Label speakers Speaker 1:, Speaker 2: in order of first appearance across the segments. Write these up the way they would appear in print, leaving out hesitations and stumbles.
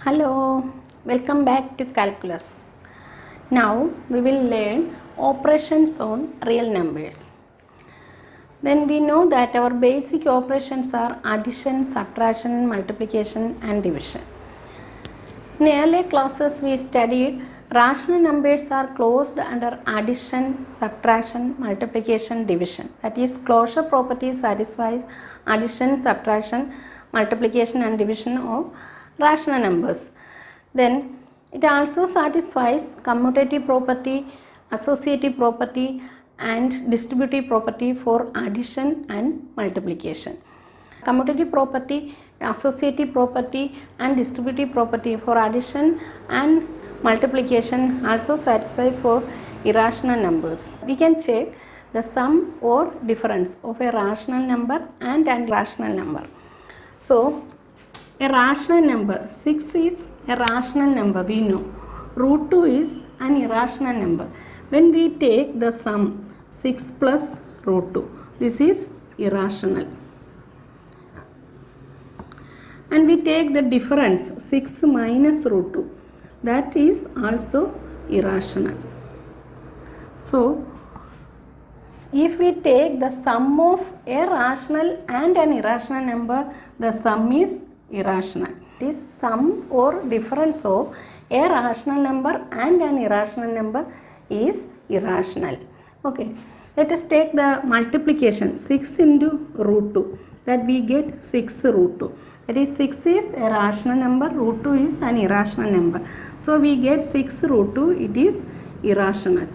Speaker 1: Hello, welcome back to calculus. Now we will learn operations on real numbers. Then we know that our basic operations are addition, subtraction, multiplication and division. In earlier classes we studied rational numbers are closed under addition, subtraction, multiplication, division. That is, closure property satisfies addition, subtraction, multiplication and division of rational numbers. Then it also satisfies commutative property, associative property and distributive property for addition and multiplication. Commutative property, associative property and distributive property for addition and multiplication also satisfies for irrational numbers. We can check the sum or difference of a rational number and an irrational number. So a rational number, 6 is a rational number, we know. Root 2 is an irrational number. When we take the sum 6 plus root 2, this is irrational. And we take the difference 6 minus root 2, that is also irrational. So if we take the sum of a rational and an irrational number, the sum is irrational. This sum or difference of a rational number and an irrational number is irrational. Okay, let us take the multiplication 6 into root 2, that we get 6 root 2. That is, 6 is a rational number, root 2 is an irrational number. So we get 6 root 2, it is irrational.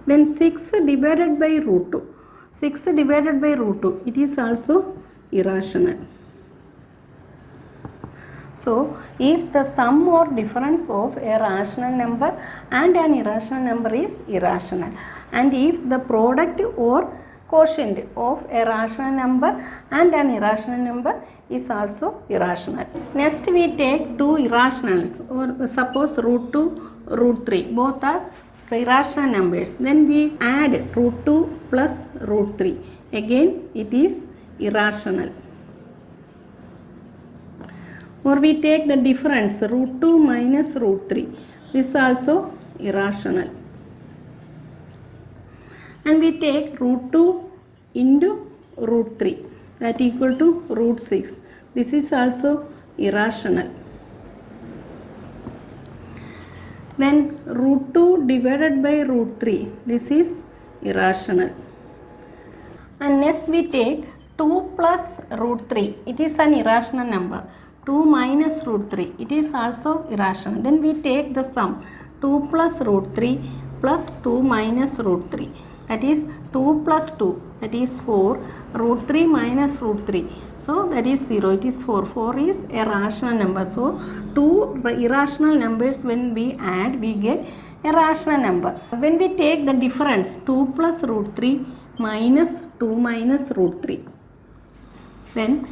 Speaker 1: Then 6 divided by root 2. 6 divided by root 2, it is also irrational. So if the sum or difference of a rational number and an irrational number is irrational, and if the product or quotient of a rational number and an irrational number is also irrational. Next we take two irrationals, or suppose root 2, root 3, both are irrational numbers. Then we add root 2 plus root 3, again it is irrational. Or we take the difference root 2 minus root 3, this is also irrational. And we take root 2 into root 3, that equal to root 6, this is also irrational. Then root 2 divided by root 3, this is irrational. And next we take 2 plus root 3, it is an irrational number. 2 minus root 3, it is also irrational. Then we take the sum 2 plus root 3 plus 2 minus root 3, that is 2 plus 2, that is 4, root 3 minus root 3, so that is 0, it is 4. 4 is a rational number. So two irrational numbers when we add, we get a rational number. When we take the difference 2 plus root 3 minus 2 minus root 3, then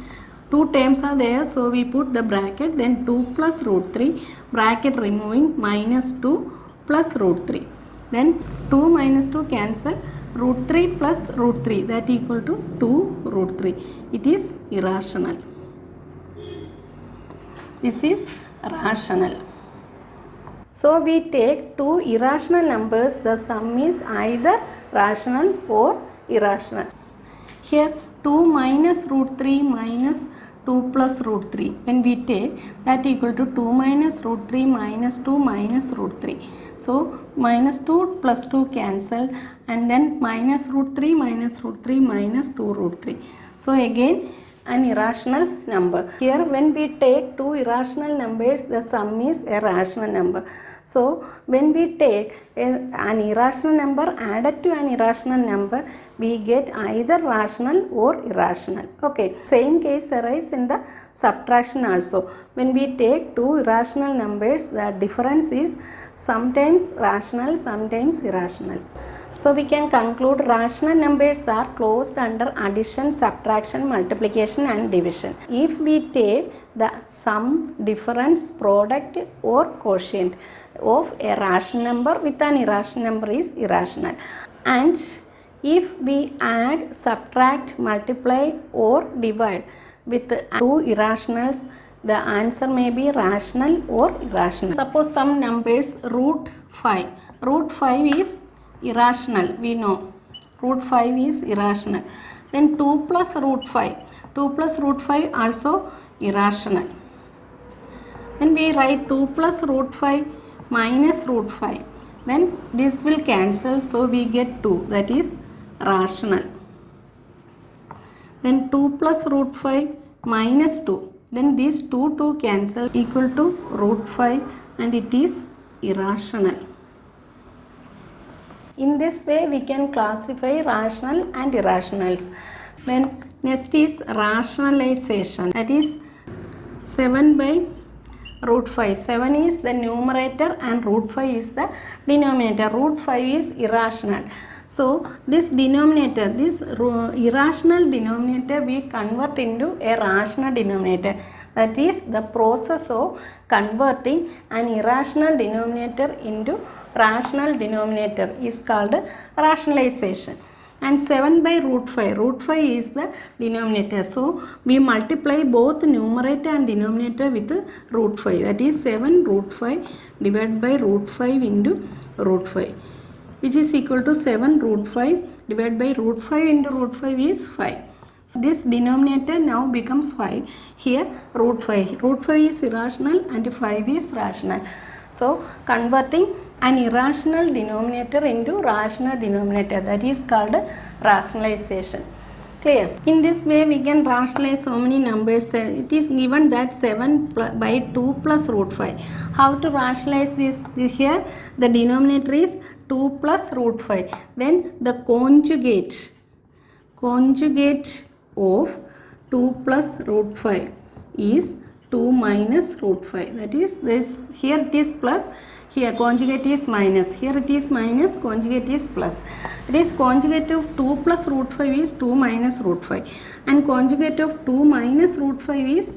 Speaker 1: two terms are there, so we put the bracket, then 2 plus root 3, bracket removing, minus 2 plus root 3. Then 2 minus 2 cancel, root 3 plus root 3, that equal to 2 root 3. It is irrational. This is rational. So we take two irrational numbers, the sum is either rational or irrational. Here 2 minus root 3 minus 2 plus root 3, when we take, that equal to 2 minus root 3 minus 2 minus root 3. So minus 2 plus 2 cancel, and then minus root 3 minus root 3 minus 2 root 3. So again an irrational number. Here when we take two irrational numbers, the sum is a rational number. So when we take an irrational number added to an irrational number, we get either rational or irrational. Okay, same case arises in the subtraction also. When we take two irrational numbers, the difference is sometimes rational, sometimes irrational. So we can conclude rational numbers are closed under addition, subtraction, multiplication and division. If we take the sum, difference, product or quotient, of a rational number with an irrational number is irrational. And if we add, subtract, multiply or divide with two irrationals, the answer may be rational or irrational. Suppose some numbers root 5. Root 5 is irrational, we know. Root 5 is irrational. Then 2 plus root 5. 2 plus root 5 also irrational. Then we write 2 plus root 5 minus root 5. Then this will cancel, so we get 2, that is rational. Then 2 plus root 5 minus 2. Then these 2 cancel, equal to root 5, and it is irrational. In this way we can classify rational and irrationals. Then next is rationalization, that is 7 by root 5. 7 is the numerator and root 5 is the denominator. Root 5 is irrational. So this denominator, this irrational denominator, we convert into a rational denominator. That is the process of converting an irrational denominator into rational denominator is called rationalization. And 7 by root 5. Root 5 is the denominator. So we multiply both numerator and denominator with root 5. That is 7 root 5 divided by root 5 into root 5, which is equal to 7 root 5 divided by root 5 into root 5 is 5. So this denominator now becomes 5. Here root 5. Root 5 is irrational and 5 is rational. So converting an irrational denominator into rational denominator, that is called rationalization. Clear? In this way we can rationalize so many numbers. It is given that 7 by 2 plus root 5. How to rationalize this? This here the denominator is 2 plus root 5. Then the conjugate of 2 plus root 5 is 2 minus root 5. That is this, here it is plus, here conjugate is minus, here it is minus, conjugate is plus. It is conjugate of 2 plus root 5 is 2 minus root 5, and conjugate of 2 minus root 5 is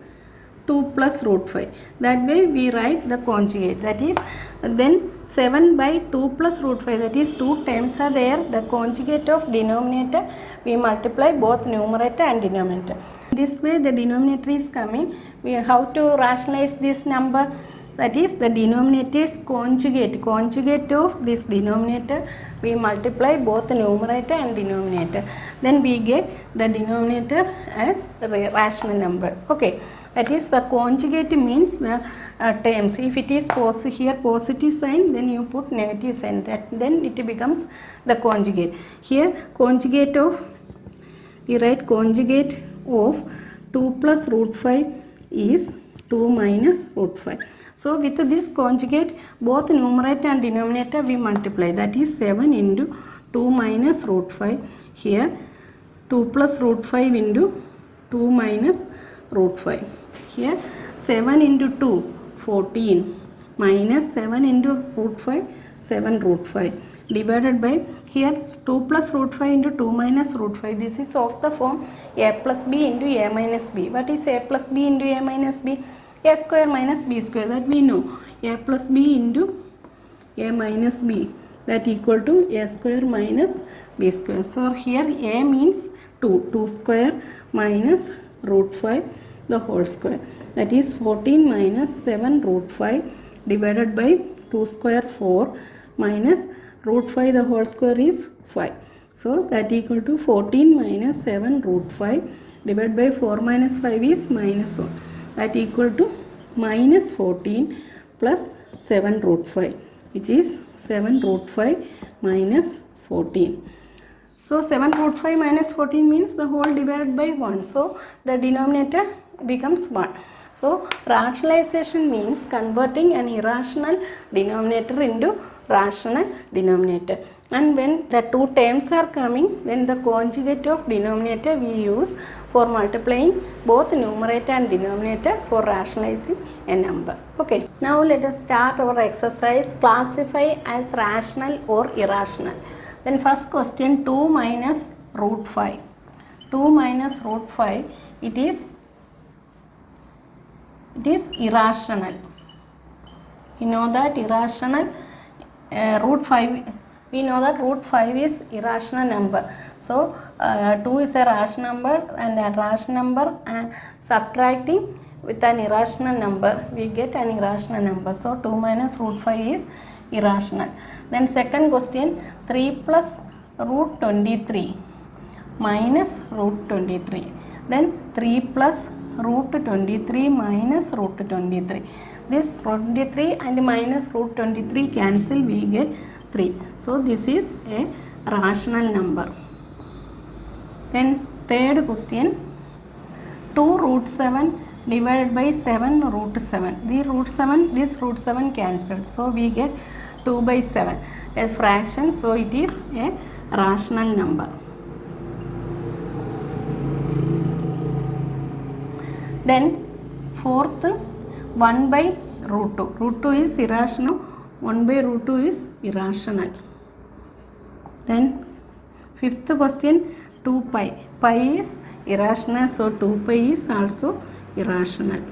Speaker 1: 2 plus root 5. That way we write the conjugate, that is then 7 by 2 plus root 5, that is 2 terms are there. The conjugate of denominator, we multiply both numerator and denominator. This way the denominator is coming. We have to rationalize this number, that is the denominator's conjugate of this denominator, we multiply both numerator and denominator, then we get the denominator as a rational number. Okay, that is the conjugate means the terms. If it is here positive sign, then you put negative sign, that then it becomes the conjugate. Here conjugate of, we write conjugate of 2 plus root 5 is 2 minus root 5. So with this conjugate, both numerator and denominator we multiply, that is 7 into 2 minus root 5. Here 2 plus root 5 into 2 minus root 5. Here 7 into 2, 14, minus 7 into root 5, 7 root 5, divided by, here 2 plus root 5 into 2 minus root 5. This is of the form a plus b into a minus b. What is a plus b into a minus b? A square minus b square, that we know. A plus b into a minus b, that equal to a square minus b square. So here a means 2 square minus root 5 the whole square, that is 14 minus 7 root 5 divided by 2 square 4 minus root 5 the whole square is 5. So that equal to 14 minus 7 root 5 divided by 4 minus 5 is minus 1. That equal to minus 14 plus 7 root 5, which is 7 root 5 minus 14. So 7 root 5 minus 14 means the whole divided by 1. So the denominator becomes 1. So rationalization means converting an irrational denominator into rational denominator. And when the two terms are coming, then the conjugate of denominator we use for multiplying both numerator and denominator for rationalizing a number. Okay, now let us start our exercise, classify as rational or irrational. Then first question, 2 minus root 5. 2 minus root 5, it is irrational. we know that root 5, we know that root 5 is irrational number. So 2 is a rational number, and a rational number subtracting with an irrational number, we get an irrational number. So 2 minus root 5 is irrational. Then second question, 3 plus root 23 minus root 23. Then 3 plus root 23 minus root 23. This 23 and minus root 23 cancel, we get 3. So this is a rational number. Then third question, 2 root 7 divided by 7 root 7. This root 7 cancelled. So we get 2 by 7. A fraction, so it is a rational number. Then fourth, 1 by root 2. Root 2 is irrational. 1 by root 2 is irrational. Then fifth question, 2 pi. Pi is irrational, so 2 pi is also irrational.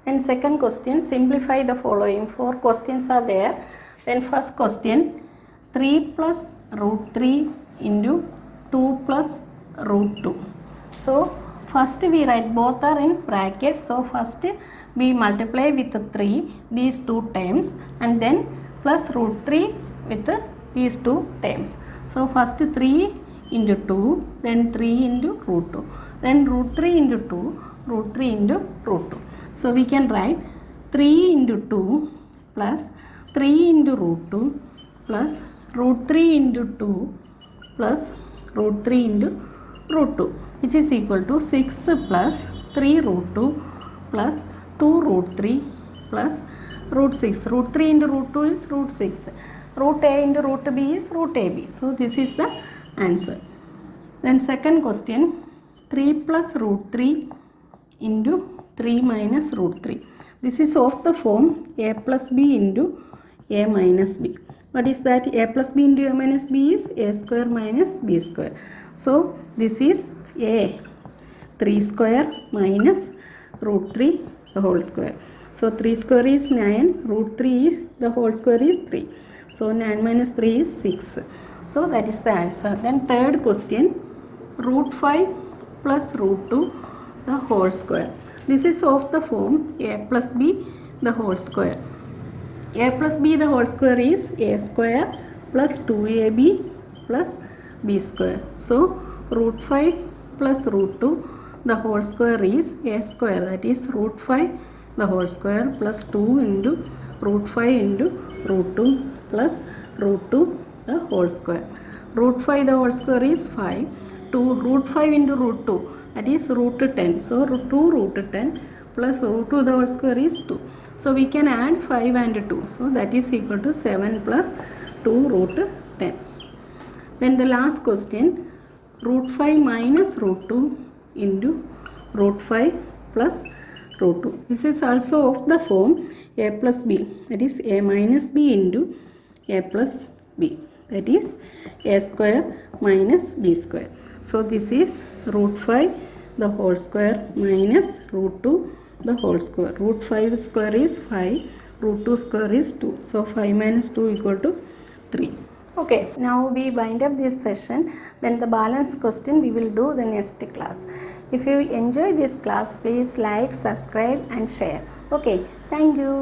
Speaker 1: And second question, simplify the following. 4 questions are there. Then first question, 3 plus root 3 into 2 plus root 2. So first we write, both are in brackets. So first we multiply with 3 these two terms, and then plus root 3 with these two terms. So first 3 into 2, then 3 into root 2, then root 3 into 2, root 3 into root 2. So we can write 3 into 2 plus 3 into root 2 plus root 3 into 2 plus root 3 into root 2, which is equal to 6 plus 3 root 2 plus 2 root 3 plus root 6. Root 3 into root 2 is root 6. Root a into root b is root ab. So this is the answer. Then second question, 3 plus root 3 into 3 minus root 3. This is of the form a plus b into a minus b. What is that? A plus b into a minus b is a square minus b square. So this is a 3 square minus root 3 the whole square. So 3 square is 9, root 3 is the whole square is 3. So 9 minus 3 is 6. So that is the answer. Then third question, root 5 plus root 2 the whole square. This is of the form a plus b the whole square. A plus b the whole square is a square plus 2ab plus b square. So root 5 plus root 2 the whole square is a square, that is root 5 the whole square plus 2 into root 5 into root 2 plus root 2 the whole square. Root 5 the whole square is 5. 2 root 5 into root 2, that is root 10. So 2 root 10 plus root 2 the whole square is 2. So we can add 5 and 2. So that is equal to 7 plus 2 root 10. Then the last question, root 5 minus root 2 into root 5 plus root 2. This is also of the form a plus b, that is a minus b into a plus b, that is a square minus b square. So this is root 5 the whole square minus root 2 the whole square. Root 5 square is 5, root 2 square is 2. So 5 minus 2 equal to 3. Okay, now we wind up this session. Then the balance question we will do the next class. If you enjoy this class, please like, subscribe and share. Okay, thank you.